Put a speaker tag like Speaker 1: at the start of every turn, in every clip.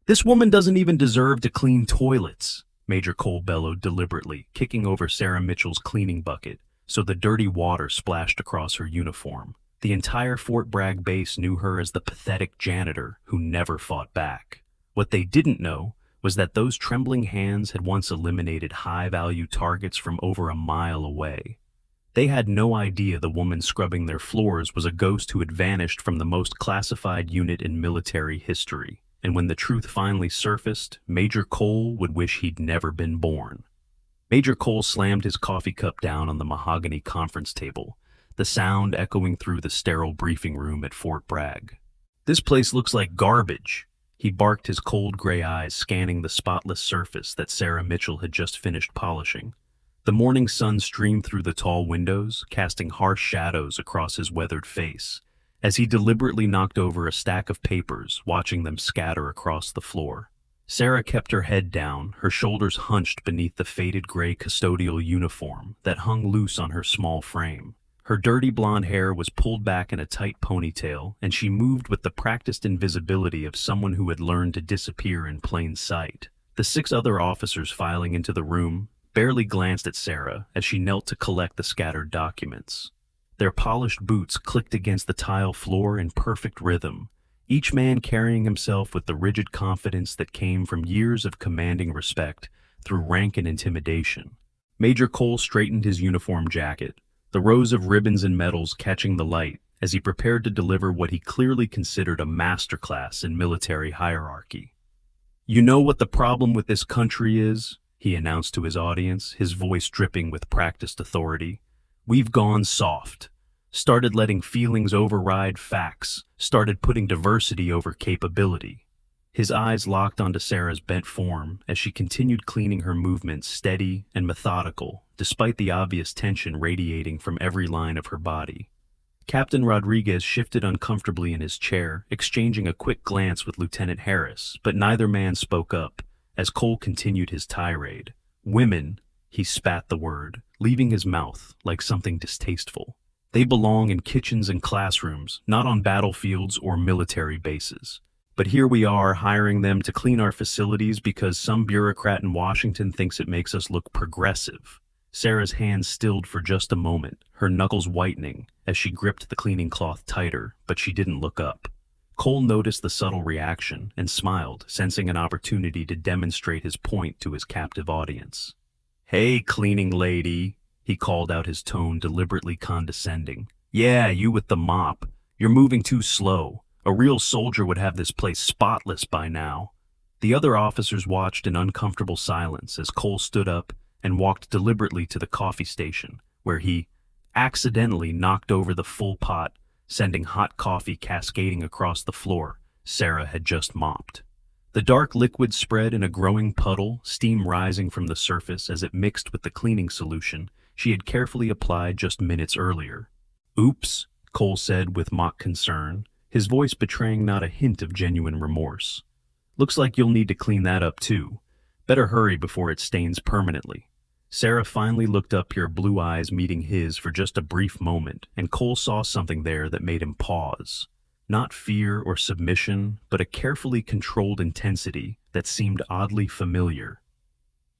Speaker 1: This woman doesn't even deserve to clean toilets, Major Cole bellowed deliberately, kicking over Sarah Mitchell's cleaning bucket so the dirty water splashed across her uniform. The entire Fort Bragg base knew her as the pathetic janitor who never fought back. What they didn't know was that those trembling hands had once eliminated high-value targets from over a mile away. They had no idea the woman scrubbing their floors was a ghost who had vanished from the most classified unit in military history. And when the truth finally surfaced, Major Cole would wish he'd never been born. Major Cole slammed his coffee cup down on the mahogany conference table, the sound echoing through the sterile briefing room at Fort Bragg. "This place looks like garbage," he barked, his cold gray eyes scanning the spotless surface that Sarah Mitchell had just finished polishing. The morning sun streamed through the tall windows, casting harsh shadows across his weathered face, as he deliberately knocked over a stack of papers, watching them scatter across the floor. Sarah kept her head down, her shoulders hunched beneath the faded gray custodial uniform that hung loose on her small frame. Her dirty blonde hair was pulled back in a tight ponytail, and she moved with the practiced invisibility of someone who had learned to disappear in plain sight. The 6 other officers filing into the room barely glanced at Sarah as she knelt to collect the scattered documents. Their polished boots clicked against the tile floor in perfect rhythm, each man carrying himself with the rigid confidence that came from years of commanding respect through rank and intimidation. Major Cole straightened his uniform jacket, the rows of ribbons and medals catching the light as he prepared to deliver what he clearly considered a masterclass in military hierarchy. "You know what the problem with this country is?" he announced to his audience, his voice dripping with practiced authority. "We've gone soft. Started letting feelings override facts, started putting diversity over capability." His eyes locked onto Sarah's bent form as she continued cleaning, her movements steady and methodical, despite the obvious tension radiating from every line of her body. Captain Rodriguez shifted uncomfortably in his chair, exchanging a quick glance with Lieutenant Harris, but neither man spoke up as Cole continued his tirade. "Women," he spat the word, leaving his mouth like something distasteful. "They belong in kitchens and classrooms, not on battlefields or military bases. But here we are hiring them to clean our facilities because some bureaucrat in Washington thinks it makes us look progressive." Sarah's hands stilled for just a moment, her knuckles whitening as she gripped the cleaning cloth tighter, but she didn't look up. Cole noticed the subtle reaction and smiled, sensing an opportunity to demonstrate his point to his captive audience. "Hey, cleaning lady," he called out, his tone deliberately condescending. "Yeah, you with the mop. You're moving too slow. A real soldier would have this place spotless by now." The other officers watched in uncomfortable silence as Cole stood up and walked deliberately to the coffee station, where he accidentally knocked over the full pot, sending hot coffee cascading across the floor Sarah had just mopped. The dark liquid spread in a growing puddle, steam rising from the surface as it mixed with the cleaning solution she had carefully applied just minutes earlier. "Oops," Cole said with mock concern, his voice betraying not a hint of genuine remorse. "Looks like you'll need to clean that up too. Better hurry before it stains permanently." Sarah finally looked up, her blue eyes meeting his for just a brief moment, and Cole saw something there that made him pause. Not fear or submission, but a carefully controlled intensity that seemed oddly familiar.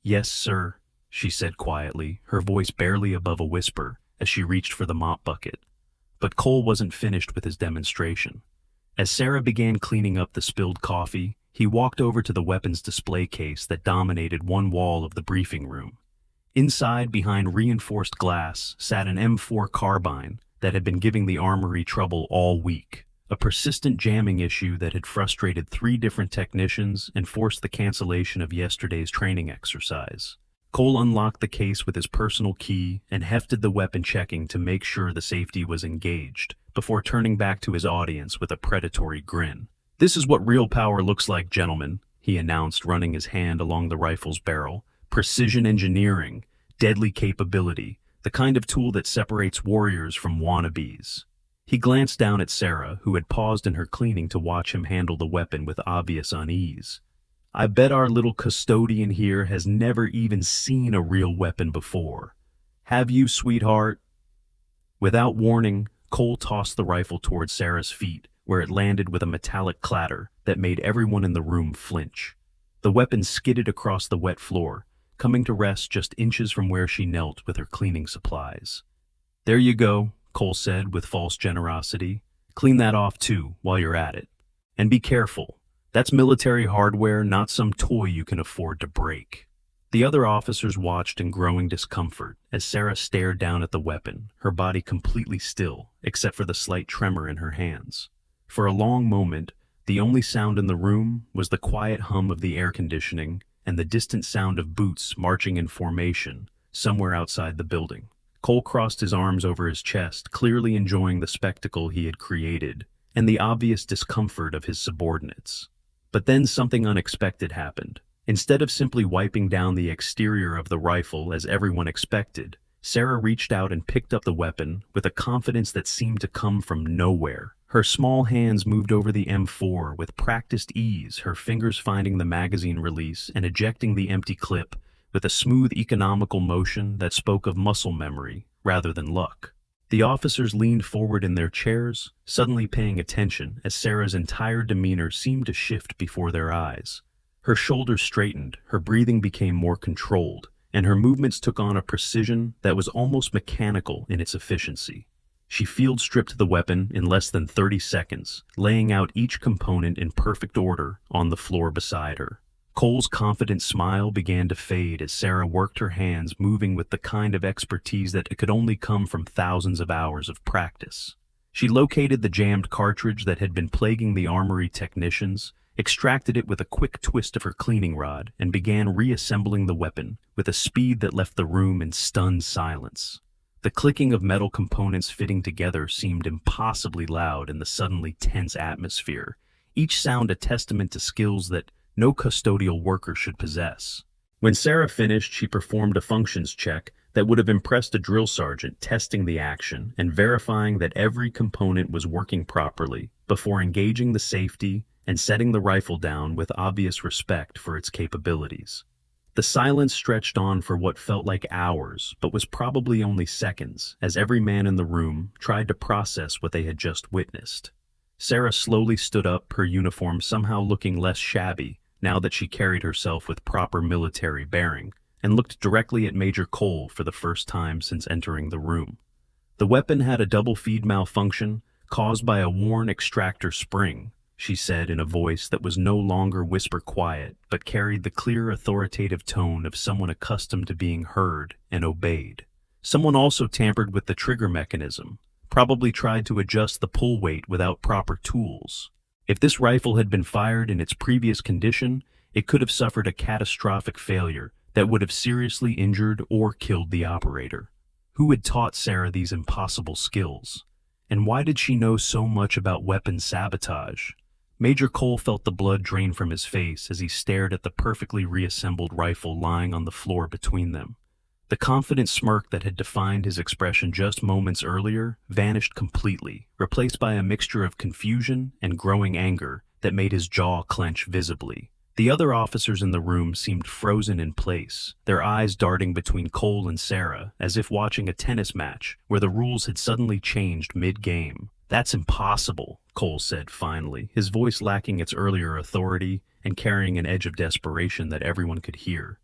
Speaker 1: "Yes, sir," she said quietly, her voice barely above a whisper as she reached for the mop bucket. But Cole wasn't finished with his demonstration. As Sarah began cleaning up the spilled coffee, he walked over to the weapons display case that dominated one wall of the briefing room. Inside, behind reinforced glass, sat an M4 carbine that had been giving the armory trouble all week, a persistent jamming issue that had frustrated 3 different technicians and forced the cancellation of yesterday's training exercise. Cole unlocked the case with his personal key and hefted the weapon, checking to make sure the safety was engaged, before turning back to his audience with a predatory grin. "This is what real power looks like, gentlemen," he announced, running his hand along the rifle's barrel. "Precision engineering, deadly capability, the kind of tool that separates warriors from wannabes." He glanced down at Sarah, who had paused in her cleaning to watch him handle the weapon with obvious unease. "I bet our little custodian here has never even seen a real weapon before. Have you, sweetheart?" Without warning, Cole tossed the rifle towards Sarah's feet, where it landed with a metallic clatter, that made everyone in the room flinch. The weapon skidded across the wet floor, coming to rest just inches from where she knelt with her cleaning supplies. "There you go," Cole said with false generosity. "Clean that off too, while you're at it. And be careful. That's military hardware, not some toy you can afford to break." The other officers watched in growing discomfort as Sarah stared down at the weapon, her body completely still, except for the slight tremor in her hands. For a long moment, the only sound in the room was the quiet hum of the air conditioning and the distant sound of boots marching in formation somewhere outside the building. Cole crossed his arms over his chest, clearly enjoying the spectacle he had created and the obvious discomfort of his subordinates. But then something unexpected happened. Instead of simply wiping down the exterior of the rifle as everyone expected, Sarah reached out and picked up the weapon with a confidence that seemed to come from nowhere. Her small hands moved over the M4 with practiced ease, her fingers finding the magazine release and ejecting the empty clip with a smooth, economical motion that spoke of muscle memory rather than luck. The officers leaned forward in their chairs, suddenly paying attention as Sarah's entire demeanor seemed to shift before their eyes. Her shoulders straightened, her breathing became more controlled, and her movements took on a precision that was almost mechanical in its efficiency. She field-stripped the weapon in less than 30 seconds, laying out each component in perfect order on the floor beside her. Cole's confident smile began to fade as Sarah worked her hands, moving with the kind of expertise that could only come from thousands of hours of practice. She located the jammed cartridge that had been plaguing the armory technicians, extracted it with a quick twist of her cleaning rod, and began reassembling the weapon with a speed that left the room in stunned silence. The clicking of metal components fitting together seemed impossibly loud in the suddenly tense atmosphere, each sound a testament to skills that no custodial worker should possess. When Sarah finished, she performed a functions check that would have impressed a drill sergeant, testing the action and verifying that every component was working properly before engaging the safety and setting the rifle down with obvious respect for its capabilities. The silence stretched on for what felt like hours, but was probably only seconds, as every man in the room tried to process what they had just witnessed. Sarah slowly stood up, her uniform somehow looking less shabby now that she carried herself with proper military bearing, and looked directly at Major Cole for the first time since entering the room. The weapon had a double feed malfunction caused by a worn extractor spring, she said in a voice that was no longer whisper quiet, but carried the clear, authoritative tone of someone accustomed to being heard and obeyed. Someone also tampered with the trigger mechanism, probably tried to adjust the pull weight without proper tools. If this rifle had been fired in its previous condition, it could have suffered a catastrophic failure that would have seriously injured or killed the operator. Who had taught Sarah these impossible skills? And why did she know so much about weapon sabotage? Major Cole felt the blood drain from his face as he stared at the perfectly reassembled rifle lying on the floor between them. The confident smirk that had defined his expression just moments earlier vanished completely, replaced by a mixture of confusion and growing anger that made his jaw clench visibly. The other officers in the room seemed frozen in place, their eyes darting between Cole and Sarah, as if watching a tennis match where the rules had suddenly changed mid-game. "That's impossible," Cole said finally, his voice lacking its earlier authority and carrying an edge of desperation that everyone could hear.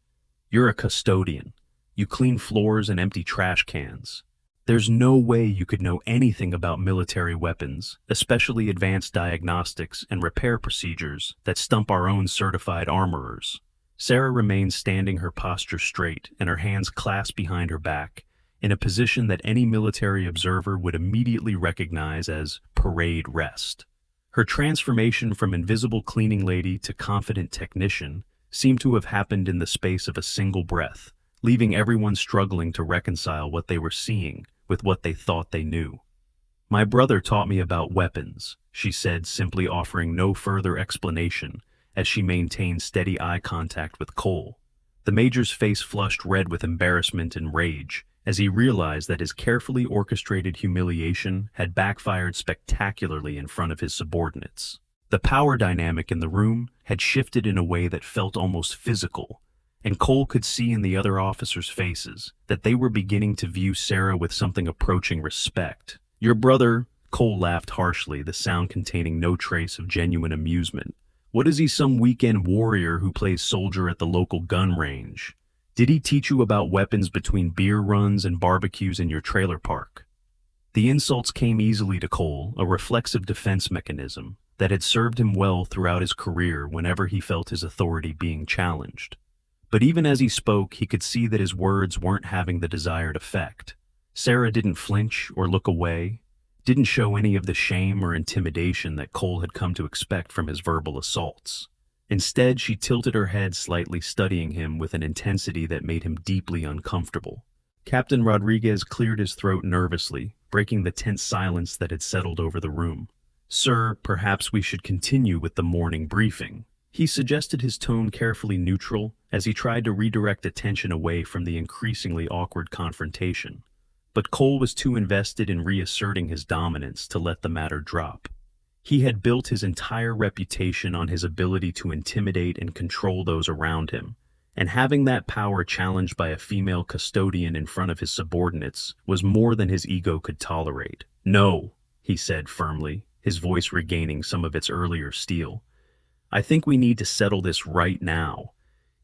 Speaker 1: "You're a custodian. You clean floors and empty trash cans. There's no way you could know anything about military weapons, especially advanced diagnostics and repair procedures that stump our own certified armorers." Sarah remained standing, her posture straight and her hands clasped behind her back, in a position that any military observer would immediately recognize as parade rest. Her transformation from invisible cleaning lady to confident technician seemed to have happened in the space of a single breath, leaving everyone struggling to reconcile what they were seeing with what they thought they knew. "My brother taught me about weapons," she said, simply offering no further explanation as she maintained steady eye contact with Cole. The major's face flushed red with embarrassment and rage as he realized that his carefully orchestrated humiliation had backfired spectacularly in front of his subordinates. The power dynamic in the room had shifted in a way that felt almost physical, and Cole could see in the other officers' faces that they were beginning to view Sarah with something approaching respect. "Your brother," Cole laughed harshly, the sound containing no trace of genuine amusement, What is he, some weekend warrior who plays soldier at the local gun range? Did he teach you about weapons between beer runs and barbecues in your trailer park? The insults came easily to Cole, a reflexive defense mechanism that had served him well throughout his career whenever he felt his authority being challenged. But even as he spoke, he could see that his words weren't having the desired effect. Sarah didn't flinch or look away, didn't show any of the shame or intimidation that Cole had come to expect from his verbal assaults. Instead, she tilted her head slightly, studying him with an intensity that made him deeply uncomfortable. Captain Rodriguez cleared his throat nervously, breaking the tense silence that had settled over the room. "Sir, perhaps we should continue with the morning briefing." He suggested, his tone carefully neutral, as he tried to redirect attention away from the increasingly awkward confrontation. But Cole was too invested in reasserting his dominance to let the matter drop. He had built his entire reputation on his ability to intimidate and control those around him, and having that power challenged by a female custodian in front of his subordinates was more than his ego could tolerate. "No," he said firmly, his voice regaining some of its earlier steel. "I think we need to settle this right now.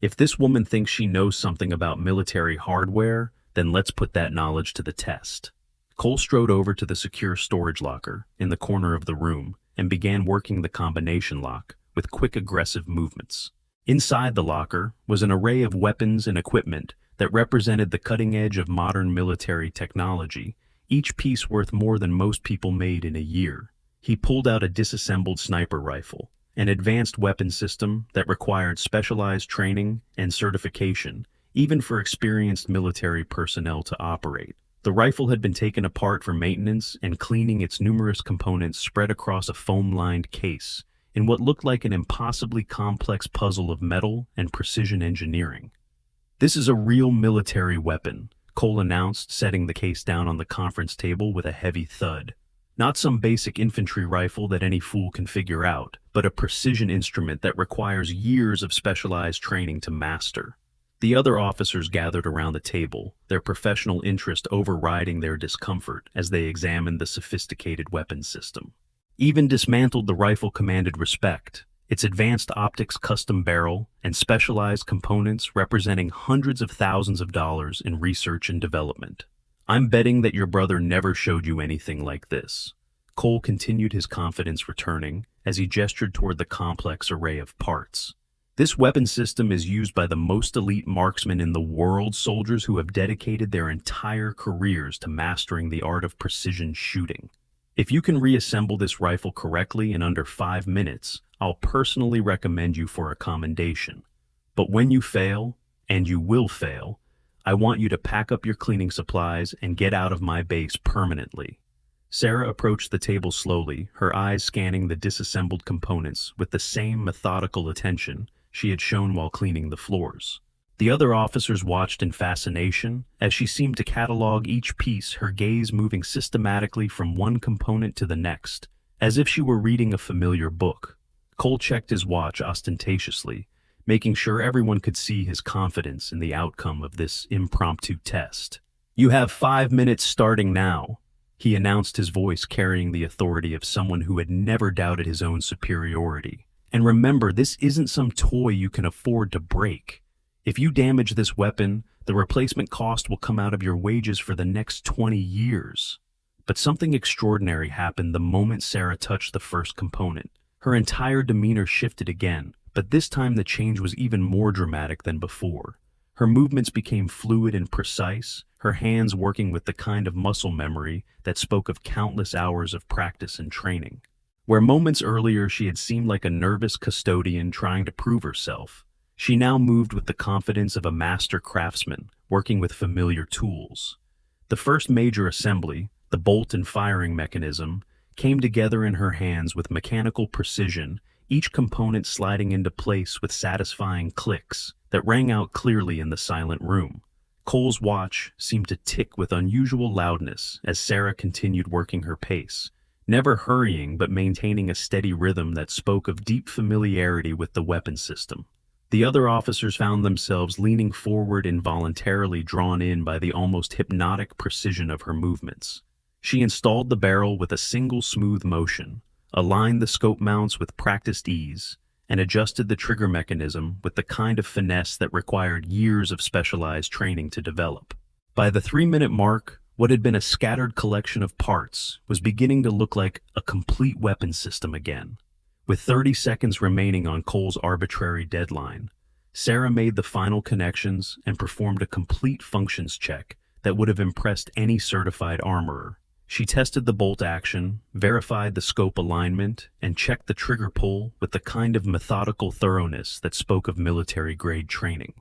Speaker 1: If this woman thinks she knows something about military hardware, then let's put that knowledge to the test." Cole strode over to the secure storage locker in the corner of the room and began working the combination lock with quick, aggressive movements. Inside the locker was an array of weapons and equipment that represented the cutting edge of modern military technology, each piece worth more than most people made in a year. He pulled out a disassembled sniper rifle, an advanced weapon system that required specialized training and certification, even for experienced military personnel to operate. The rifle had been taken apart for maintenance and cleaning, its numerous components spread across a foam-lined case in what looked like an impossibly complex puzzle of metal and precision engineering. "This is a real military weapon," Cole announced, setting the case down on the conference table with a heavy thud. "Not some basic infantry rifle that any fool can figure out, but a precision instrument that requires years of specialized training to master." The other officers gathered around the table, their professional interest overriding their discomfort as they examined the sophisticated weapons system. Even dismantled, the rifle commanded respect, its advanced optics, custom barrel, and specialized components representing hundreds of thousands of dollars in research and development. "I'm betting that your brother never showed you anything like this." Cole continued, his confidence returning as he gestured toward the complex array of parts. "This weapon system is used by the most elite marksmen in the world, soldiers who have dedicated their entire careers to mastering the art of precision shooting. If you can reassemble this rifle correctly in under 5 minutes, I'll personally recommend you for a commendation. But when you fail, and you will fail, I want you to pack up your cleaning supplies and get out of my base permanently." Sarah approached the table slowly, her eyes scanning the disassembled components with the same methodical attention she had shown while cleaning the floors. The other officers watched in fascination as she seemed to catalog each piece, her gaze moving systematically from one component to the next, as if she were reading a familiar book. Cole checked his watch ostentatiously, making sure everyone could see his confidence in the outcome of this impromptu test. "You have 5 minutes starting now," he announced, his voice carrying the authority of someone who had never doubted his own superiority. "And remember, this isn't some toy you can afford to break. If you damage this weapon, the replacement cost will come out of your wages for the next 20 years. But something extraordinary happened the moment Sarah touched the first component. Her entire demeanor shifted again, but this time the change was even more dramatic than before. Her movements became fluid and precise, her hands working with the kind of muscle memory that spoke of countless hours of practice and training. Where moments earlier she had seemed like a nervous custodian trying to prove herself, she now moved with the confidence of a master craftsman working with familiar tools. The first major assembly, the bolt and firing mechanism, came together in her hands with mechanical precision, each component sliding into place with satisfying clicks that rang out clearly in the silent room. Cole's watch seemed to tick with unusual loudness as Sarah continued working her pace, never hurrying but maintaining a steady rhythm that spoke of deep familiarity with the weapon system. The other officers found themselves leaning forward, involuntarily drawn in by the almost hypnotic precision of her movements. She installed the barrel with a single smooth motion, aligned the scope mounts with practiced ease, and adjusted the trigger mechanism with the kind of finesse that required years of specialized training to develop. By the 3-minute mark, what had been a scattered collection of parts was beginning to look like a complete weapon system again. With 30 seconds remaining on Cole's arbitrary deadline, Sarah made the final connections and performed a complete functions check that would have impressed any certified armorer. She tested the bolt action, verified the scope alignment, and checked the trigger pull with the kind of methodical thoroughness that spoke of military-grade training.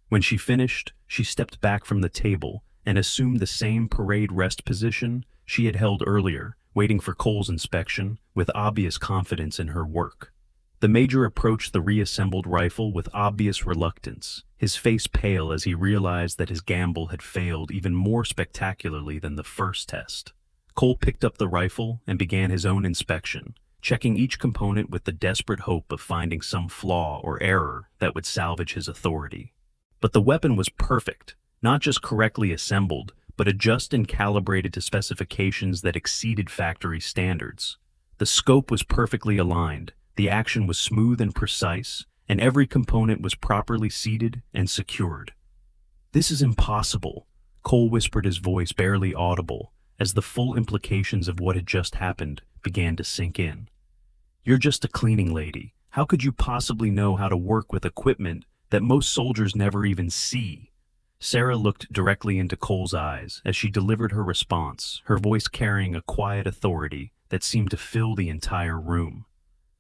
Speaker 1: When she finished, she stepped back from the table and assumed the same parade rest position she had held earlier, waiting for Cole's inspection with obvious confidence in her work. The major approached the reassembled rifle with obvious reluctance, his face pale as he realized that his gamble had failed even more spectacularly than the first test. Cole picked up the rifle and began his own inspection, checking each component with the desperate hope of finding some flaw or error that would salvage his authority. But the weapon was perfect, not just correctly assembled, but adjusted and calibrated to specifications that exceeded factory standards. The scope was perfectly aligned, the action was smooth and precise, and every component was properly seated and secured. "This is impossible," Cole whispered, his voice barely audible, as the full implications of what had just happened began to sink in. "You're just a cleaning lady. How could you possibly know how to work with equipment that most soldiers never even see?" Sarah looked directly into Cole's eyes as she delivered her response, her voice carrying a quiet authority that seemed to fill the entire room.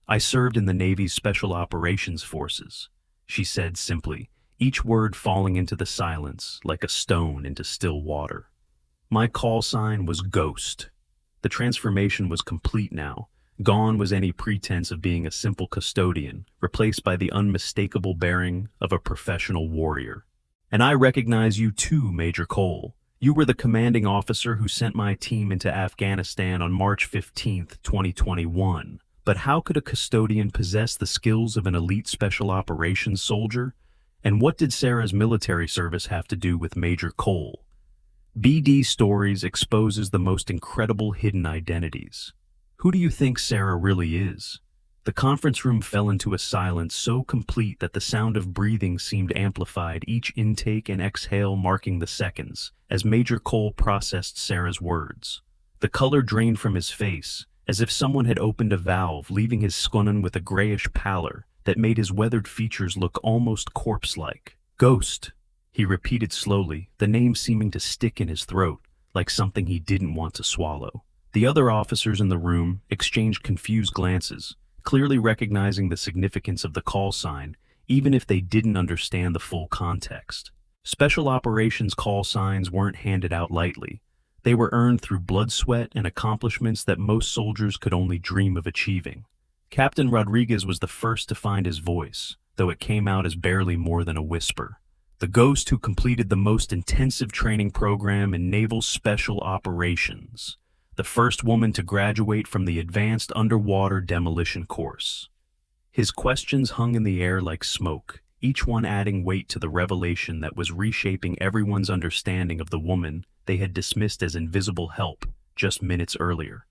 Speaker 1: "I served in the Navy's Special Operations Forces," she said simply, each word falling into the silence like a stone into still water. "My call sign was Ghost." The transformation was complete now. Gone was any pretense of being a simple custodian, replaced by the unmistakable bearing of a professional warrior. "And I recognize you too, Major Cole. You were the commanding officer who sent my team into Afghanistan on March 15th, 2021. But how could a custodian possess the skills of an elite special operations soldier? And what did Sarah's military service have to do with Major Cole? BD Stories exposes the most incredible hidden identities. Who do you think Sarah really is? The conference room fell into a silence so complete that the sound of breathing seemed amplified, each intake and exhale marking the seconds, as Major Cole processed Sarah's words. The color drained from his face, as if someone had opened a valve, leaving his skin with a grayish pallor that made his weathered features look almost corpse-like. "Ghost," he repeated slowly, the name seeming to stick in his throat, like something he didn't want to swallow. The other officers in the room exchanged confused glances, clearly recognizing the significance of the call sign, even if they didn't understand the full context. Special operations call signs weren't handed out lightly. They were earned through blood, sweat, and accomplishments that most soldiers could only dream of achieving. Captain Rodriguez was the first to find his voice, though it came out as barely more than a whisper. The Ghost who completed the most intensive training program in naval special operations. The first woman to graduate from the Advanced Underwater Demolition course. His questions hung in the air like smoke, each one adding weight to the revelation that was reshaping everyone's understanding of the woman they had dismissed as invisible help just minutes earlier.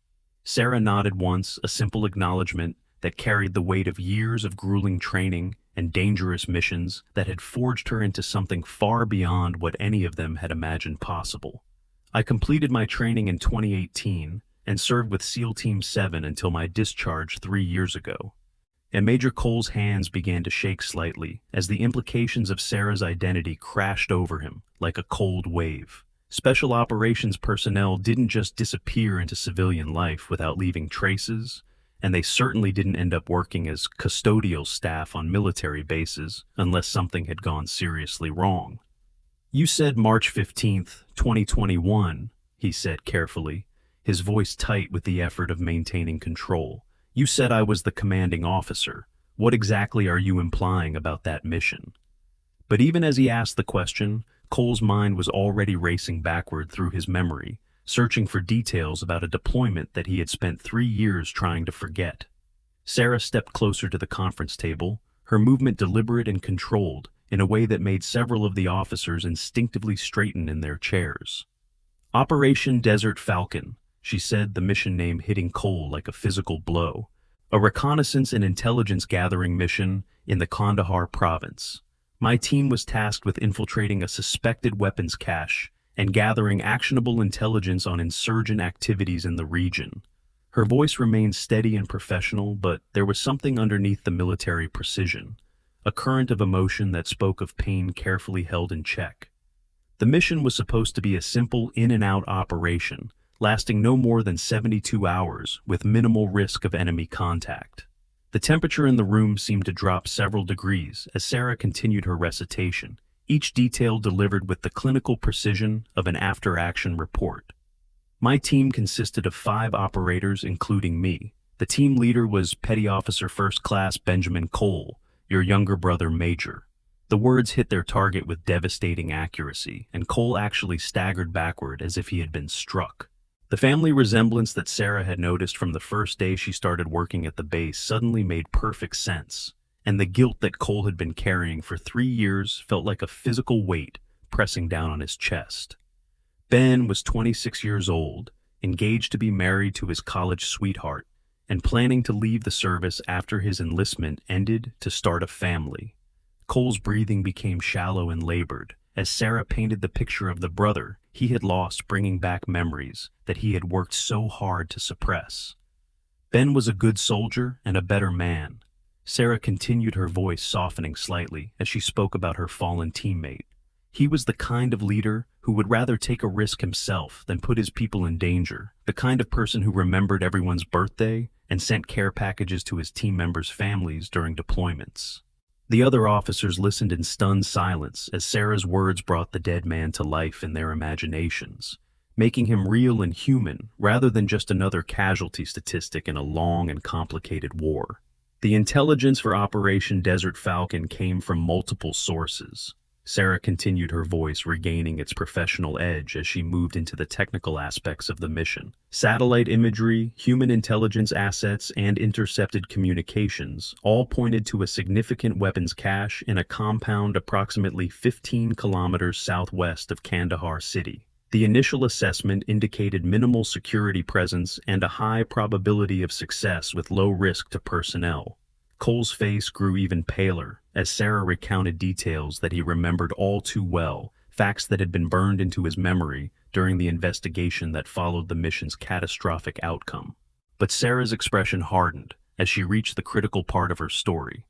Speaker 1: Sarah nodded once, a simple acknowledgement that carried the weight of years of grueling training and dangerous missions that had forged her into something far beyond what any of them had imagined possible. "I completed my training in 2018 and served with SEAL Team 7 until my discharge 3 years ago." And Major Cole's hands began to shake slightly as the implications of Sarah's identity crashed over him like a cold wave. Special operations personnel didn't just disappear into civilian life without leaving traces, and they certainly didn't end up working as custodial staff on military bases unless something had gone seriously wrong. "You said March 15th, 2021, he said carefully, his voice tight with the effort of maintaining control. "You said I was the commanding officer. What exactly are you implying about that mission?" But even as he asked the question, Cole's mind was already racing backward through his memory, searching for details about a deployment that he had spent 3 years trying to forget. Sarah stepped closer to the conference table, her movement deliberate and controlled, in a way that made several of the officers instinctively straighten in their chairs. "Operation Desert Falcon," she said, the mission name hitting Cole like a physical blow. A reconnaissance and intelligence gathering mission in the Kandahar province. My team was tasked with infiltrating a suspected weapons cache and gathering actionable intelligence on insurgent activities in the region. Her voice remained steady and professional, but there was something underneath the military precision, a current of emotion that spoke of pain carefully held in check. The mission was supposed to be a simple in-and-out operation, lasting no more than 72 hours, with minimal risk of enemy contact. The temperature in the room seemed to drop several degrees as Sarah continued her recitation, each detail delivered with the clinical precision of an after-action report. My team consisted of 5 operators, including me. The team leader was Petty Officer First Class Benjamin Cole, your younger brother, Major. The words hit their target with devastating accuracy, and Cole actually staggered backward as if he had been struck. The family resemblance that Sarah had noticed from the first day she started working at the base suddenly made perfect sense, and the guilt that Cole had been carrying for 3 years felt like a physical weight pressing down on his chest. Ben was 26 years old, engaged to be married to his college sweetheart, and planning to leave the service after his enlistment ended to start a family. Cole's breathing became shallow and labored as Sarah painted the picture of the brother he had lost, bringing back memories that he had worked so hard to suppress. Ben was a good soldier and a better man. Sarah continued, her voice softening slightly as she spoke about her fallen teammate. He was the kind of leader who would rather take a risk himself than put his people in danger, the kind of person who remembered everyone's birthday and sent care packages to his team members' families during deployments. The other officers listened in stunned silence as Sarah's words brought the dead man to life in their imaginations, making him real and human rather than just another casualty statistic in a long and complicated war. The intelligence for Operation Desert Falcon came from multiple sources. Sarah continued, her voice regaining its professional edge as she moved into the technical aspects of the mission. Satellite imagery, human intelligence assets, and intercepted communications all pointed to a significant weapons cache in a compound approximately 15 kilometers southwest of Kandahar City. The initial assessment indicated minimal security presence and a high probability of success with low risk to personnel. Cole's face grew even paler as Sarah recounted details that he remembered all too well, facts that had been burned into his memory during the investigation that followed the mission's catastrophic outcome. But Sarah's expression hardened as she reached the critical part of her story.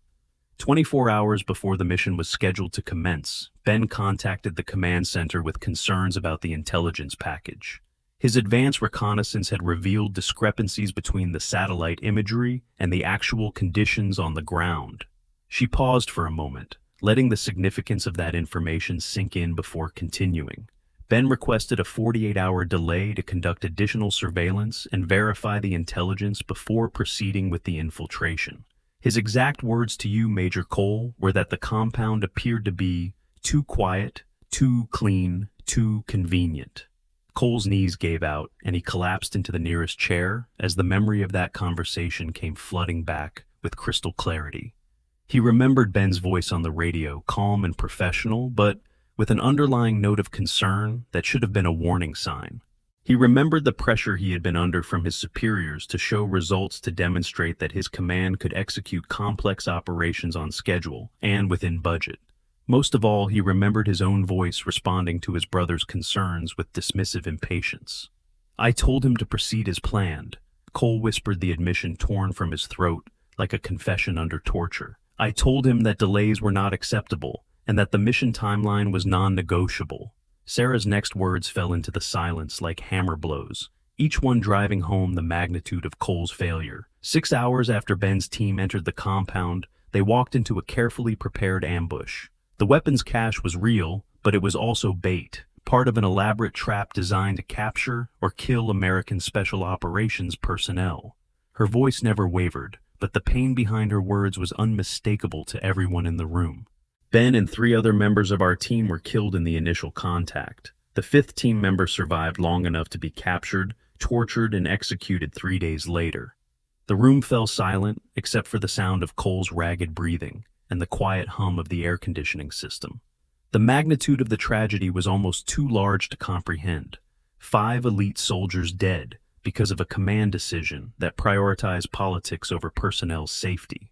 Speaker 1: 24 hours before the mission was scheduled to commence, Ben contacted the command center with concerns about the intelligence package. His advanced reconnaissance had revealed discrepancies between the satellite imagery and the actual conditions on the ground. She paused for a moment, letting the significance of that information sink in before continuing. Ben requested a 48-hour delay to conduct additional surveillance and verify the intelligence before proceeding with the infiltration. His exact words to you, Major Cole, were that the compound appeared to be too quiet, too clean, too convenient. Cole's knees gave out, and he collapsed into the nearest chair as the memory of that conversation came flooding back with crystal clarity. He remembered Ben's voice on the radio, calm and professional, but with an underlying note of concern that should have been a warning sign. He remembered the pressure he had been under from his superiors to show results to demonstrate that his command could execute complex operations on schedule and within budget. Most of all, he remembered his own voice responding to his brother's concerns with dismissive impatience. "I told him to proceed as planned," Cole whispered, the admission torn from his throat like a confession under torture. "I told him that delays were not acceptable and that the mission timeline was non-negotiable." Sarah's next words fell into the silence like hammer blows, each one driving home the magnitude of Cole's failure. 6 hours after Ben's team entered the compound, they walked into a carefully prepared ambush. The weapons cache was real, but it was also bait, part of an elaborate trap designed to capture or kill American Special Operations personnel. Her voice never wavered, but the pain behind her words was unmistakable to everyone in the room. Ben and 3 other members of our team were killed in the initial contact. The 5th team member survived long enough to be captured, tortured, and executed 3 days later. The room fell silent, except for the sound of Cole's ragged breathing and the quiet hum of the air conditioning system. The magnitude of the tragedy was almost too large to comprehend. 5 elite soldiers dead, because of a command decision that prioritized politics over personnel's safety.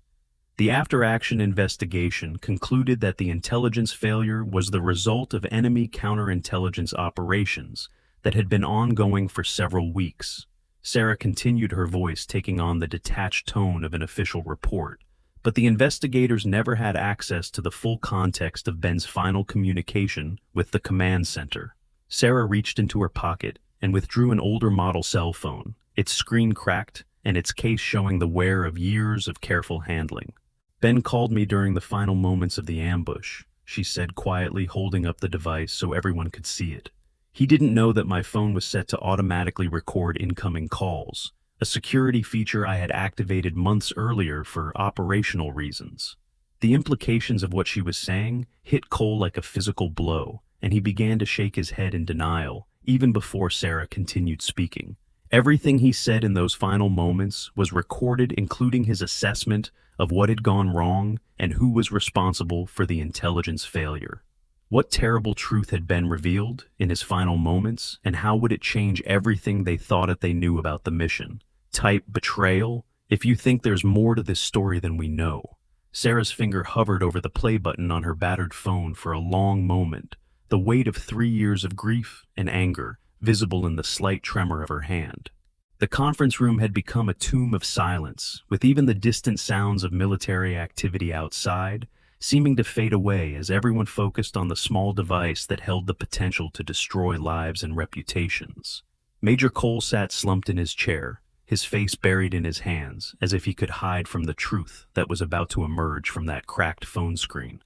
Speaker 1: The after-action investigation concluded that the intelligence failure was the result of enemy counterintelligence operations that had been ongoing for several weeks. Sarah continued, her voice taking on the detached tone of an official report, but the investigators never had access to the full context of Ben's final communication with the command center. Sarah reached into her pocket and withdrew an older model cell phone, its screen cracked and its case showing the wear of years of careful handling. "Ben called me during the final moments of the ambush," she said quietly, holding up the device so everyone could see it. "He didn't know that my phone was set to automatically record incoming calls, a security feature I had activated months earlier for operational reasons." The implications of what she was saying hit Cole like a physical blow, and he began to shake his head in denial, even before Sarah continued speaking. Everything he said in those final moments was recorded, including his assessment of what had gone wrong and who was responsible for the intelligence failure. What terrible truth had been revealed in his final moments, and how would it change everything they thought they knew about the mission? Type betrayal? If you think there's more to this story than we know. Sarah's finger hovered over the play button on her battered phone for a long moment, the weight of 3 years of grief and anger visible in the slight tremor of her hand. The conference room had become a tomb of silence, with even the distant sounds of military activity outside seeming to fade away as everyone focused on the small device that held the potential to destroy lives and reputations. Major Cole sat slumped in his chair, his face buried in his hands, as if he could hide from the truth that was about to emerge from that cracked phone screen.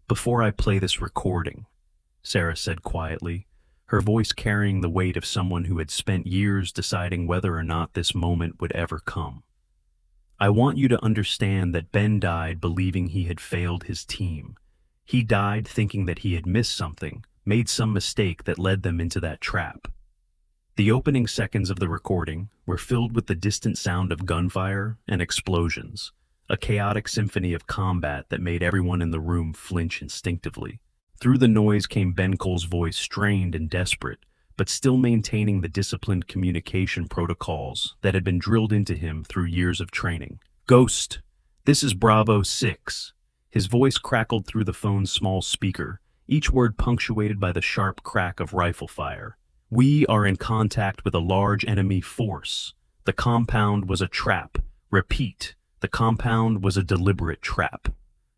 Speaker 1: "Before I play this recording," Sarah said quietly, her voice carrying the weight of someone who had spent years deciding whether or not this moment would ever come, "I want you to understand that Ben died believing he had failed his team. He died thinking that he had missed something, made some mistake that led them into that trap." The opening seconds of the recording were filled with the distant sound of gunfire and explosions, a chaotic symphony of combat that made everyone in the room flinch instinctively. Through the noise came Ben Cole's voice, strained and desperate, but still maintaining the disciplined communication protocols that had been drilled into him through years of training. "Ghost, this is Bravo 6. His voice crackled through the phone's small speaker, each word punctuated by the sharp crack of rifle fire. "We are in contact with a large enemy force. The compound was a trap. Repeat, the compound was a deliberate trap."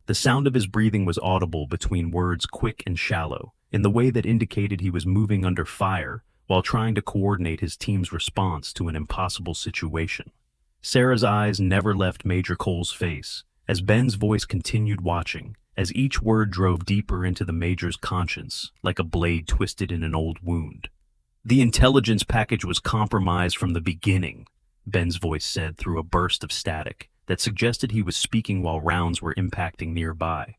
Speaker 1: The sound of his breathing was audible between words, quick and shallow, in the way that indicated he was moving under fire while trying to coordinate his team's response to an impossible situation. Sarah's eyes never left Major Cole's face, as Ben's voice continued, watching, as each word drove deeper into the Major's conscience, like a blade twisted in an old wound. "The intelligence package was compromised from the beginning," Ben's voice said through a burst of static that suggested he was speaking while rounds were impacting nearby.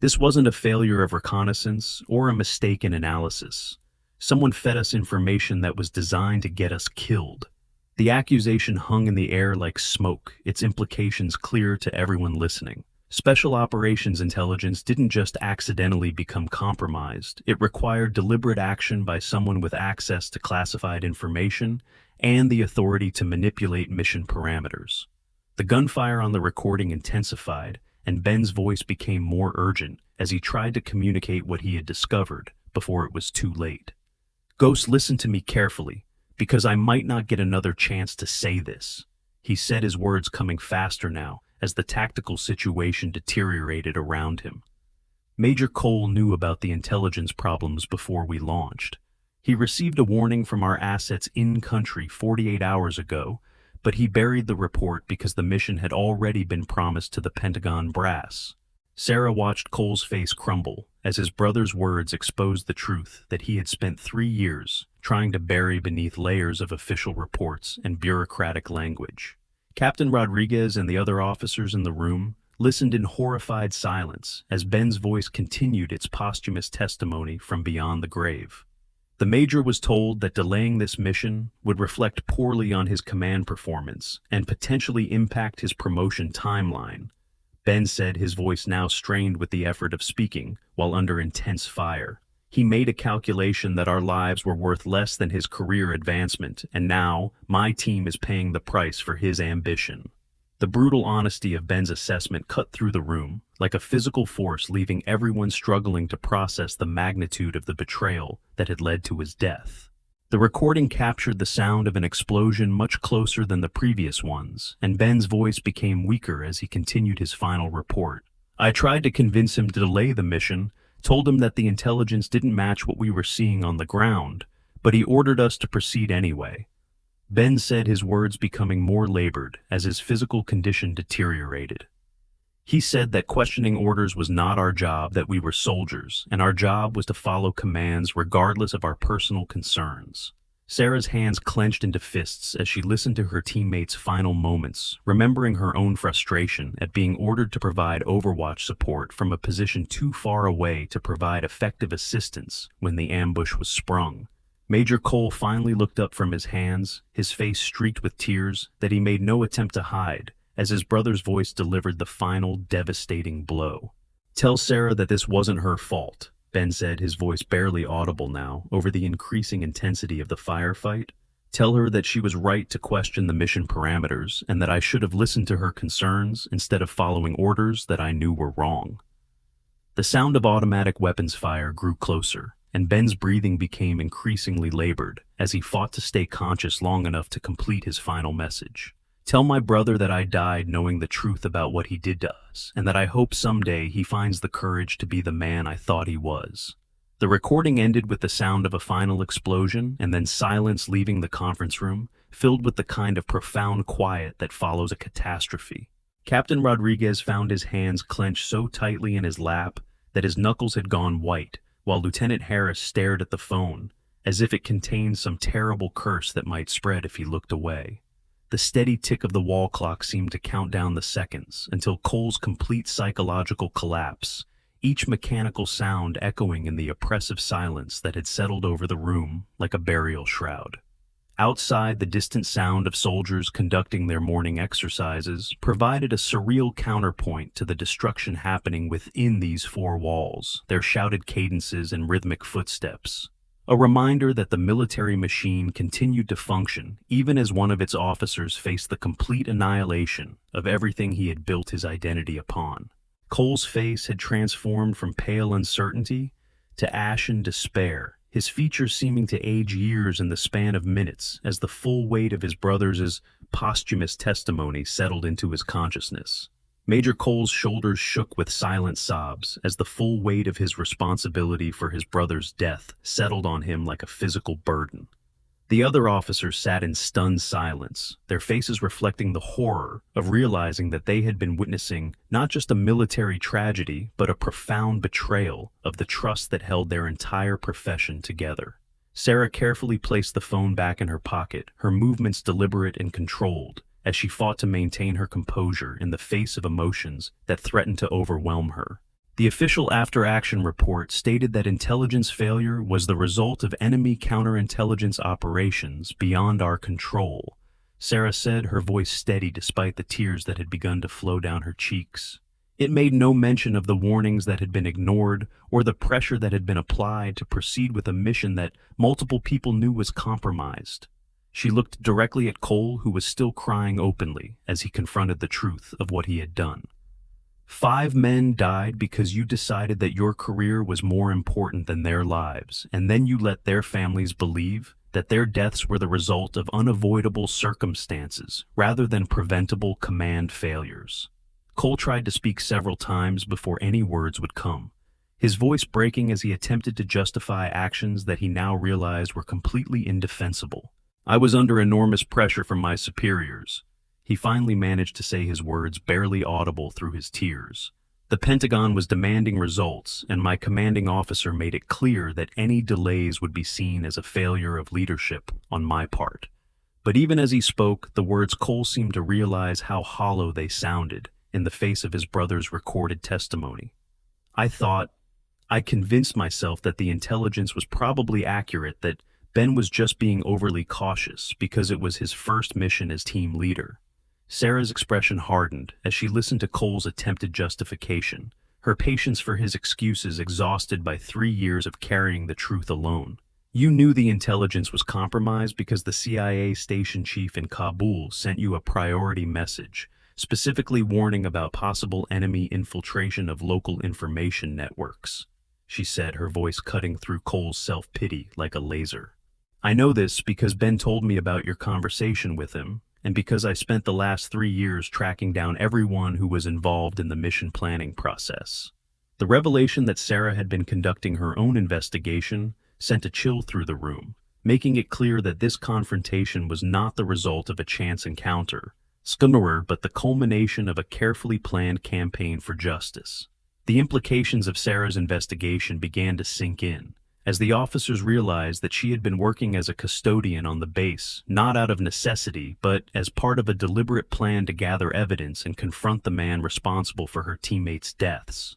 Speaker 1: "This wasn't a failure of reconnaissance or a mistake in analysis. Someone fed us information that was designed to get us killed." The accusation hung in the air like smoke, its implications clear to everyone listening. Special Operations Intelligence didn't just accidentally become compromised. It required deliberate action by someone with access to classified information and the authority to manipulate mission parameters. The gunfire on the recording intensified, and Ben's voice became more urgent as he tried to communicate what he had discovered before it was too late. "Ghost, listen to me carefully, because I might not get another chance to say this," he said, his words coming faster now as the tactical situation deteriorated around him. "Major Cole knew about the intelligence problems before we launched. He received a warning from our assets in-country 48 hours ago, but he buried the report because the mission had already been promised to the Pentagon brass." Sarah watched Cole's face crumble as his brother's words exposed the truth that he had spent 3 years trying to bury beneath layers of official reports and bureaucratic language. Captain Rodriguez and the other officers in the room listened in horrified silence as Ben's voice continued its posthumous testimony from beyond the grave. The Major was told that delaying this mission would reflect poorly on his command performance and potentially impact his promotion timeline. Ben said, his voice now strained with the effort of speaking while under intense fire. He made a calculation that our lives were worth less than his career advancement, and now my team is paying the price for his ambition. The brutal honesty of Ben's assessment cut through the room, like a physical force, leaving everyone struggling to process the magnitude of the betrayal that had led to his death. The recording captured the sound of an explosion much closer than the previous ones, and Ben's voice became weaker as he continued his final report. I tried to convince him to delay the mission, told him that the intelligence didn't match what we were seeing on the ground, but he ordered us to proceed anyway. Ben said, his words becoming more labored as his physical condition deteriorated. He said that questioning orders was not our job, that we were soldiers, and our job was to follow commands regardless of our personal concerns. Sarah's hands clenched into fists as she listened to her teammates' final moments, remembering her own frustration at being ordered to provide overwatch support from a position too far away to provide effective assistance when the ambush was sprung. Major Cole finally looked up from his hands, his face streaked with tears that he made no attempt to hide, as his brother's voice delivered the final devastating blow. "Tell Sarah that this wasn't her fault," Ben said, his voice barely audible now over the increasing intensity of the firefight. "Tell her that she was right to question the mission parameters and that I should have listened to her concerns instead of following orders that I knew were wrong." The sound of automatic weapons fire grew closer, and Ben's breathing became increasingly labored as he fought to stay conscious long enough to complete his final message. "Tell my brother that I died knowing the truth about what he did to us, and that I hope someday he finds the courage to be the man I thought he was." The recording ended with the sound of a final explosion, and then silence leaving the conference room, filled with the kind of profound quiet that follows a catastrophe. Captain Rodriguez found his hands clenched so tightly in his lap that his knuckles had gone white, while Lieutenant Harris stared at the phone, as if it contained some terrible curse that might spread if he looked away. The steady tick of the wall clock seemed to count down the seconds until Cole's complete psychological collapse, each mechanical sound echoing in the oppressive silence that had settled over the room like a burial shroud. Outside, the distant sound of soldiers conducting their morning exercises provided a surreal counterpoint to the destruction happening within these four walls, their shouted cadences and rhythmic footsteps. A reminder that the military machine continued to function even as one of its officers faced the complete annihilation of everything he had built his identity upon. Cole's face had transformed from pale uncertainty to ashen despair, his features seeming to age years in the span of minutes as the full weight of his brother's posthumous testimony settled into his consciousness. Major Cole's shoulders shook with silent sobs as the full weight of his responsibility for his brother's death settled on him like a physical burden. The other officers sat in stunned silence, their faces reflecting the horror of realizing that they had been witnessing not just a military tragedy, but a profound betrayal of the trust that held their entire profession together. Sarah carefully placed the phone back in her pocket, her movements deliberate and controlled, as she fought to maintain her composure in the face of emotions that threatened to overwhelm her. The official after-action report stated that intelligence failure was the result of enemy counterintelligence operations beyond our control, Sarah said, her voice steady despite the tears that had begun to flow down her cheeks. It made no mention of the warnings that had been ignored or the pressure that had been applied to proceed with a mission that multiple people knew was compromised. She looked directly at Cole, who was still crying openly as he confronted the truth of what he had done. 5 men died because you decided that your career was more important than their lives, and then you let their families believe that their deaths were the result of unavoidable circumstances rather than preventable command failures. Cole tried to speak several times before any words would come, his voice breaking as he attempted to justify actions that he now realized were completely indefensible. "I was under enormous pressure from my superiors." He finally managed to say his words barely audible through his tears. "The Pentagon was demanding results, and my commanding officer made it clear that any delays would be seen as a failure of leadership on my part." But even as he spoke, the words Cole seemed to realize how hollow they sounded in the face of his brother's recorded testimony. I convinced myself that the intelligence was probably accurate, that Ben was just being overly cautious because it was his first mission as team leader." Sarah's expression hardened as she listened to Cole's attempted justification, her patience for his excuses exhausted by 3 years of carrying the truth alone. You knew the intelligence was compromised because the CIA station chief in Kabul sent you a priority message, specifically warning about possible enemy infiltration of local information networks, she said, her voice cutting through Cole's self-pity like a laser. I know this because Ben told me about your conversation with him, and because I spent the last 3 years tracking down everyone who was involved in the mission planning process. The revelation that Sarah had been conducting her own investigation sent a chill through the room, making it clear that this confrontation was not the result of a chance encounter, but the culmination of a carefully planned campaign for justice. The implications of Sarah's investigation began to sink in, as the officers realized that she had been working as a custodian on the base, not out of necessity, but as part of a deliberate plan to gather evidence and confront the man responsible for her teammates' deaths.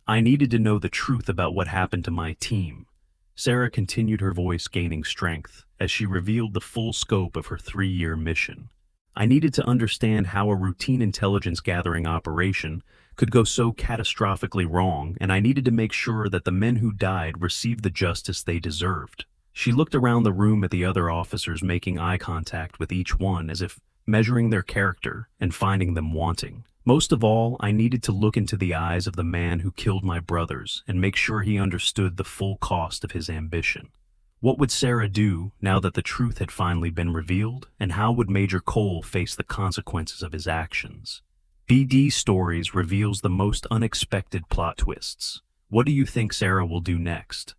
Speaker 1: I needed to know the truth about what happened to my team. Sarah continued, her voice gaining strength as she revealed the full scope of her 3-year mission. I needed to understand how a routine intelligence gathering operation could go so catastrophically wrong, and I needed to make sure that the men who died received the justice they deserved. She looked around the room at the other officers, making eye contact with each one as if measuring their character and finding them wanting. Most of all, I needed to look into the eyes of the man who killed my brothers and make sure he understood the full cost of his ambition. What would Sarah do now that the truth had finally been revealed, and how would Major Cole face the consequences of his actions? BD Stories reveals the most unexpected plot twists. What do you think Sarah will do next?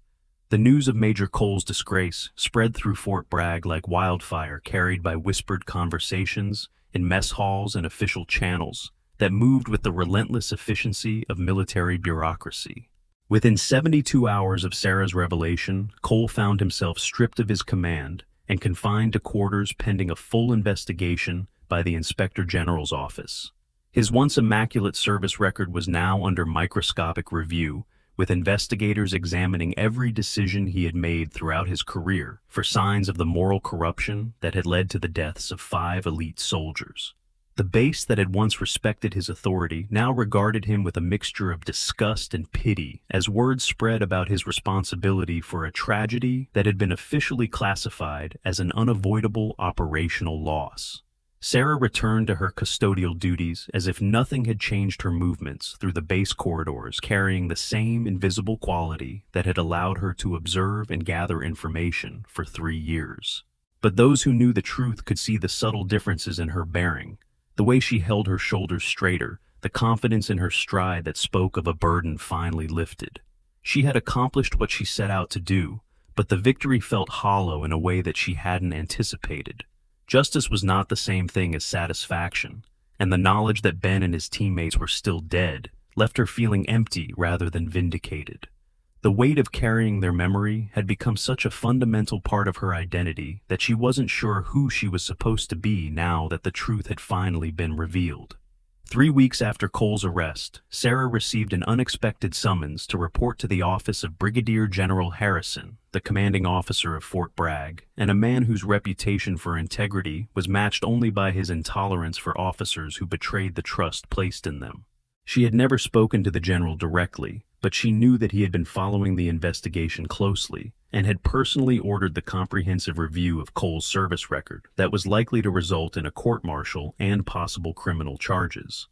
Speaker 1: The news of Major Cole's disgrace spread through Fort Bragg like wildfire, carried by whispered conversations in mess halls and official channels that moved with the relentless efficiency of military bureaucracy. Within 72 hours of Sarah's revelation, Cole found himself stripped of his command and confined to quarters pending a full investigation by the Inspector General's office. His once immaculate service record was now under microscopic review, with investigators examining every decision he had made throughout his career for signs of the moral corruption that had led to the deaths of 5 elite soldiers. The base that had once respected his authority now regarded him with a mixture of disgust and pity as word spread about his responsibility for a tragedy that had been officially classified as an unavoidable operational loss. Sarah returned to her custodial duties as if nothing had changed, her movements through the base corridors carrying the same invisible quality that had allowed her to observe and gather information for 3 years. But those who knew the truth could see the subtle differences in her bearing. The way she held her shoulders straighter, the confidence in her stride that spoke of a burden finally lifted. She had accomplished what she set out to do, but the victory felt hollow in a way that she hadn't anticipated. Justice was not the same thing as satisfaction, and the knowledge that Ben and his teammates were still dead left her feeling empty rather than vindicated. The weight of carrying their memory had become such a fundamental part of her identity that she wasn't sure who she was supposed to be now that the truth had finally been revealed. 3 weeks after Cole's arrest, Sarah received an unexpected summons to report to the office of Brigadier General Harrison, the commanding officer of Fort Bragg, and a man whose reputation for integrity was matched only by his intolerance for officers who betrayed the trust placed in them. She had never spoken to the general directly, but she knew that he had been following the investigation closely and had personally ordered the comprehensive review of Cole's service record that was likely to result in a court-martial and possible criminal charges.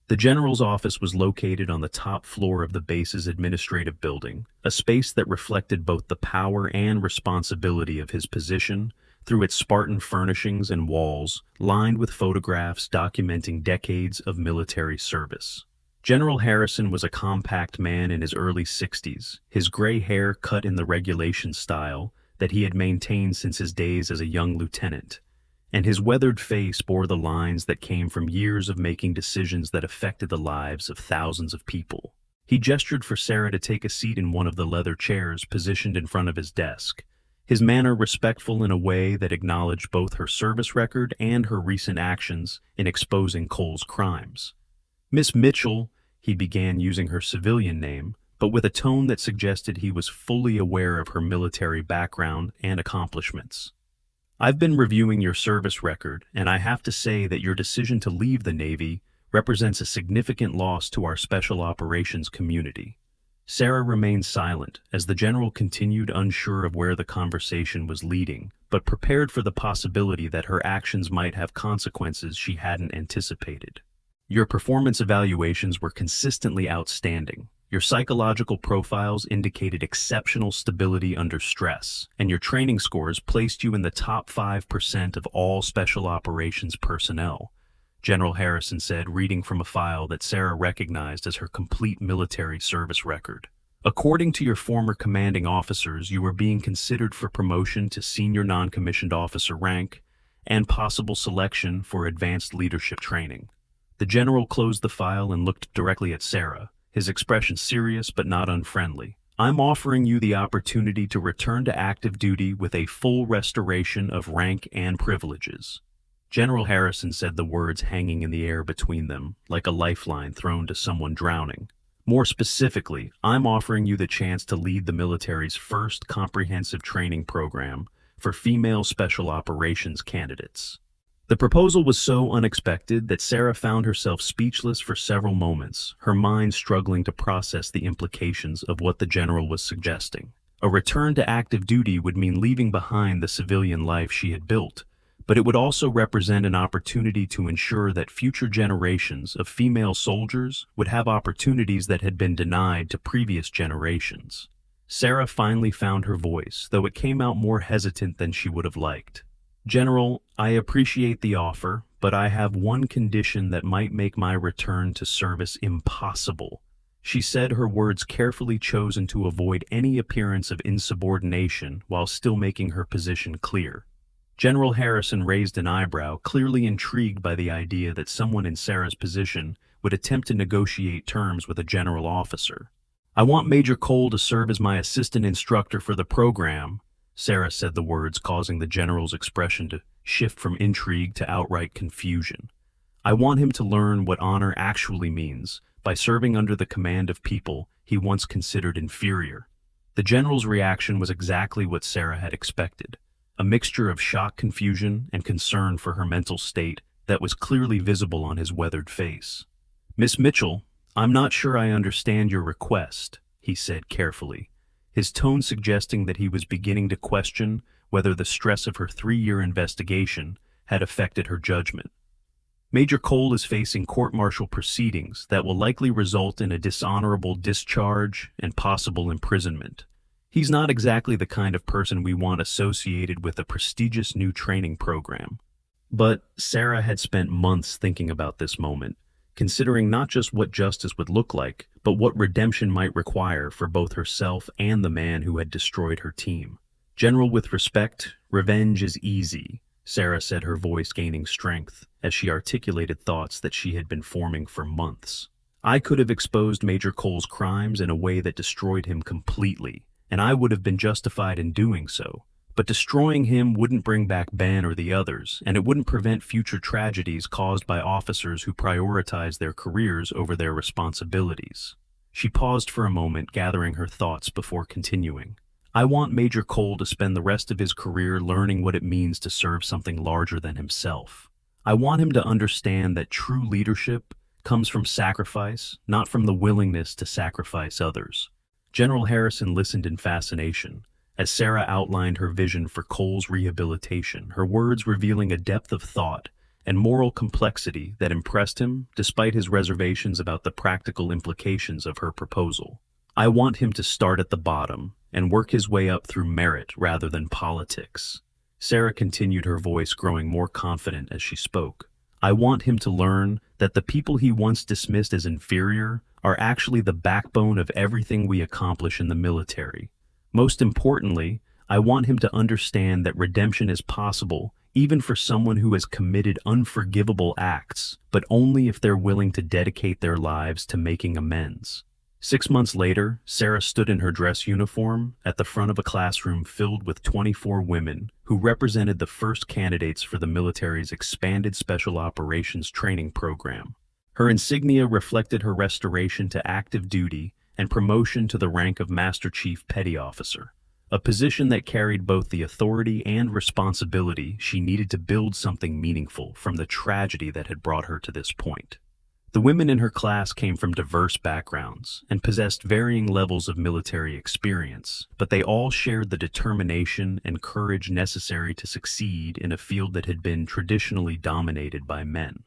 Speaker 1: The general's office was located on the top floor of the base's administrative building, a space that reflected both the power and responsibility of his position through its Spartan furnishings and walls lined with photographs documenting decades of military service. General Harrison was a compact man in his early 60s, his gray hair cut in the regulation style that he had maintained since his days as a young lieutenant, and his weathered face bore the lines that came from years of making decisions that affected the lives of thousands of people. He gestured for Sarah to take a seat in one of the leather chairs positioned in front of his desk, his manner respectful in a way that acknowledged both her service record and her recent actions in exposing Cole's crimes. Miss Mitchell, he began, using her civilian name, but with a tone that suggested he was fully aware of her military background and accomplishments. I've been reviewing your service record, and I have to say that your decision to leave the Navy represents a significant loss to our special operations community. Sarah remained silent as the general continued, unsure of where the conversation was leading, but prepared for the possibility that her actions might have consequences she hadn't anticipated. Your performance evaluations were consistently outstanding. Your psychological profiles indicated exceptional stability under stress, and your training scores placed you in the top 5% of all special operations personnel, General Harrison said, reading from a file that Sarah recognized as her complete military service record. According to your former commanding officers, you were being considered for promotion to senior non-commissioned officer rank and possible selection for advanced leadership training. The general closed the file and looked directly at Sarah, his expression serious but not unfriendly. I'm offering you the opportunity to return to active duty with a full restoration of rank and privileges. General Harrison said, the words hanging in the air between them, like a lifeline thrown to someone drowning. More specifically, I'm offering you the chance to lead the military's first comprehensive training program for female special operations candidates. The proposal was so unexpected that Sarah found herself speechless for several moments, her mind struggling to process the implications of what the general was suggesting. A return to active duty would mean leaving behind the civilian life she had built, but it would also represent an opportunity to ensure that future generations of female soldiers would have opportunities that had been denied to previous generations. Sarah finally found her voice, though it came out more hesitant than she would have liked. General, I appreciate the offer, but I have one condition that might make my return to service impossible. She said, her words carefully chosen to avoid any appearance of insubordination while still making her position clear. General Harrison raised an eyebrow, clearly intrigued by the idea that someone in Sarah's position would attempt to negotiate terms with a general officer. I want Major Cole to serve as my assistant instructor for the program, Sarah said, the words causing the general's expression to shift from intrigue to outright confusion. I want him to learn what honor actually means by serving under the command of people he once considered inferior. The general's reaction was exactly what Sarah had expected. A mixture of shock, confusion, and concern for her mental state that was clearly visible on his weathered face. Miss Mitchell, I'm not sure I understand your request, he said carefully, his tone suggesting that he was beginning to question whether the stress of her 3-year investigation had affected her judgment. Major Cole is facing court-martial proceedings that will likely result in a dishonorable discharge and possible imprisonment. He's not exactly the kind of person we want associated with a prestigious new training program. But Sarah had spent months thinking about this moment, considering not just what justice would look like, but what redemption might require for both herself and the man who had destroyed her team. General, with respect, revenge is easy, Sarah said, her voice gaining strength as she articulated thoughts that she had been forming for months. I could have exposed Major Cole's crimes in a way that destroyed him completely, and I would have been justified in doing so. But destroying him wouldn't bring back Ben or the others, and it wouldn't prevent future tragedies caused by officers who prioritize their careers over their responsibilities. She paused for a moment, gathering her thoughts before continuing. I want Major Cole to spend the rest of his career learning what it means to serve something larger than himself. I want him to understand that true leadership comes from sacrifice, not from the willingness to sacrifice others. General Harrison listened in fascination as Sarah outlined her vision for Cole's rehabilitation, her words revealing a depth of thought and moral complexity that impressed him despite his reservations about the practical implications of her proposal. I want him to start at the bottom and work his way up through merit rather than politics. Sarah continued, her voice growing more confident as she spoke. I want him to learn that the people he once dismissed as inferior are actually the backbone of everything we accomplish in the military. Most importantly, I want him to understand that redemption is possible even for someone who has committed unforgivable acts, but only if they're willing to dedicate their lives to making amends. 6 months later, Sarah stood in her dress uniform at the front of a classroom filled with 24 women who represented the first candidates for the military's expanded Special Operations Training Program. Her insignia reflected her restoration to active duty and promotion to the rank of Master Chief Petty Officer, a position that carried both the authority and responsibility she needed to build something meaningful from the tragedy that had brought her to this point. The women in her class came from diverse backgrounds and possessed varying levels of military experience, but they all shared the determination and courage necessary to succeed in a field that had been traditionally dominated by men.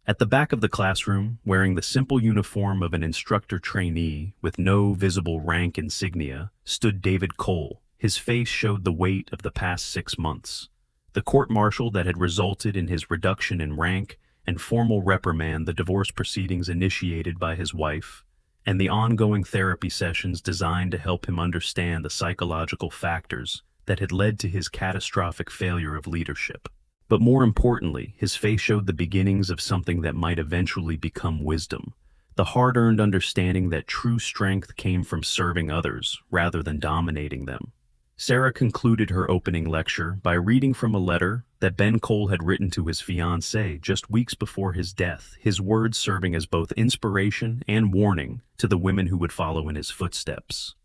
Speaker 1: At the back of the classroom, wearing the simple uniform of an instructor trainee with no visible rank insignia, stood David Cole. His face showed the weight of the past 6 months. The court-martial that had resulted in his reduction in rank and formal reprimand, the divorce proceedings initiated by his wife, and the ongoing therapy sessions designed to help him understand the psychological factors that had led to his catastrophic failure of leadership. But more importantly, his face showed the beginnings of something that might eventually become wisdom, the hard-earned understanding that true strength came from serving others rather than dominating them. Sarah concluded her opening lecture by reading from a letter that Ben Cole had written to his fiancée just weeks before his death, his words serving as both inspiration and warning to the women who would follow in his footsteps.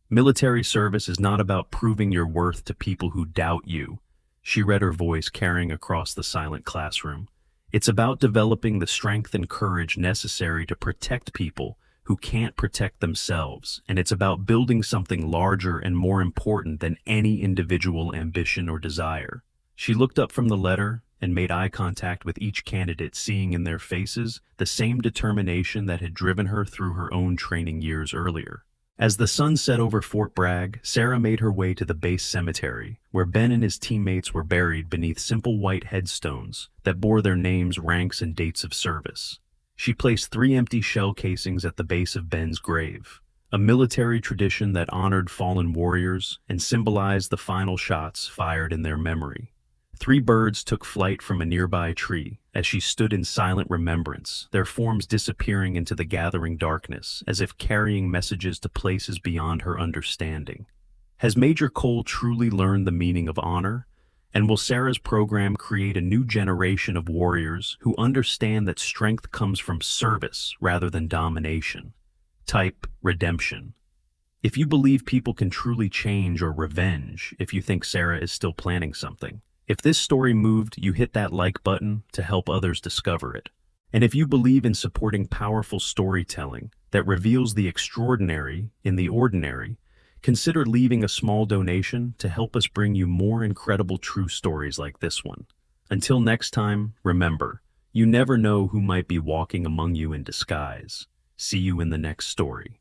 Speaker 1: Military service is not about proving your worth to people who doubt you, she read, her voice carrying across the silent classroom. It's about developing the strength and courage necessary to protect people who can't protect themselves, and it's about building something larger and more important than any individual ambition or desire. She looked up from the letter and made eye contact with each candidate, seeing in their faces the same determination that had driven her through her own training years earlier. As the sun set over Fort Bragg, Sarah made her way to the base cemetery, where Ben and his teammates were buried beneath simple white headstones that bore their names, ranks, and dates of service. She placed 3 empty shell casings at the base of Ben's grave, a military tradition that honored fallen warriors and symbolized the final shots fired in their memory. 3 birds took flight from a nearby tree as she stood in silent remembrance, their forms disappearing into the gathering darkness as if carrying messages to places beyond her understanding. Has Major Cole truly learned the meaning of honor? And will Sarah's program create a new generation of warriors who understand that strength comes from service rather than domination? Type redemption. If you believe people can truly change, or revenge if you think Sarah is still planning something. If this story moved you, hit that like button to help others discover it. And if you believe in supporting powerful storytelling that reveals the extraordinary in the ordinary, consider leaving a small donation to help us bring you more incredible true stories like this one. Until next time, remember, you never know who might be walking among you in disguise. See you in the next story.